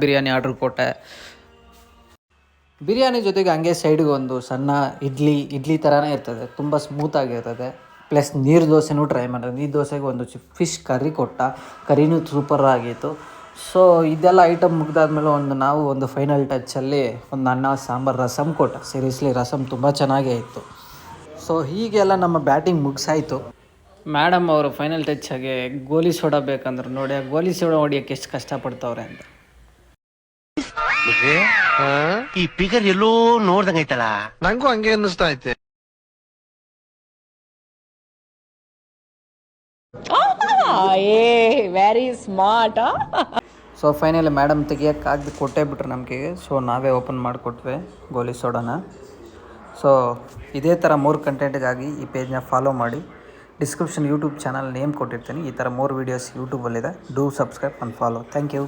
Biryani order ಕೊಟ್ಟೆ. ಬಿರಿಯಾನಿ ಜೊತೆಗೆ ಹಂಗೆ ಸೈಡ್ಗೆ ಒಂದು ಸಣ್ಣ ಇಡ್ಲಿ ಥರನೇ ಇರ್ತದೆ, ತುಂಬ ಸ್ಮೂತಾಗಿರ್ತದೆ. ಪ್ಲಸ್ ನೀರು ದೋಸೆನೂ ಟ್ರೈ ಮಾಡಿದೆ. ನೀರು ದೋಸೆಗೆ ಒಂದು ಫಿಶ್ ಕರ್ರಿ ಕೊಟ್ಟ, ಕರಿನೂ ಸೂಪರ್ ಆಗಿತ್ತು. ಸೊ ಇದೆಲ್ಲ ಐಟಮ್ ಮುಗಿದಾದ್ಮೇಲೆ ನಾವು ಒಂದು ಫೈನಲ್ ಟಚ್ಚಲ್ಲಿ ಒಂದು ಅನ್ನ ಸಾಂಬಾರು ರಸಮ್ ಕೊಟ್ಟ. ಸೀರಿಯಸ್ಲಿ ರಸಮ್ ತುಂಬ ಚೆನ್ನಾಗೇ ಇತ್ತು. ಸೊ ಹೀಗೆಲ್ಲ ನಮ್ಮ ಬ್ಯಾಟಿಂಗ್ ಮುಗಿಸಾಯಿತು. ಮೇಡಮ್ ಅವರು ಫೈನಲ್ ಟಚ್ಚಾಗೆ ಗೋಲಿ ಸೋಡಾ ಬೇಕಂದ್ರೆ ನೋಡಿ, ಆ ಗೋಲಿ ಸೋಡಾ ಹೊಡಿಯೋಕ್ಕೆ ಎಷ್ಟು ಕಷ್ಟಪಡ್ತವ್ರೆ ಅಂತ. ಈ ಪಿಗರ್ ಎಲ್ಲೋ ನೋಡ್ದಂಗೈತಲ್ಲ, ನಂಗೂ ಹಂಗೆ ಅನ್ನಿಸ್ತಾ ಐತೆ. Very smart. So finally madam ತೆಗಿಯೋಕ್ಕಾಗದೆ ಕೊಟ್ಟೇ ಬಿಟ್ರು ನಮಗೆ. ಸೊ ನಾವೇ ಓಪನ್ ಮಾಡಿಕೊಟ್ವಿ ಗೋಲಿ ಸೋಡಾನ. ಸೊ ಇದೇ ಥರ 3 ಕಂಟೆಂಟ್ಗಾಗಿ ಈ ಪೇಜ್ನ ಫಾಲೋ ಮಾಡಿ. ಡಿಸ್ಕ್ರಿಪ್ಷನ್ ಯೂಟ್ಯೂಬ್ ಚಾನಲ್ ನೇಮ್ ಕೊಟ್ಟಿರ್ತೀನಿ. ಈ ಥರ 3 ವೀಡಿಯೋಸ್ ಯೂಟ್ಯೂಬಲ್ಲಿದೆ. Do subscribe and follow. Thank you.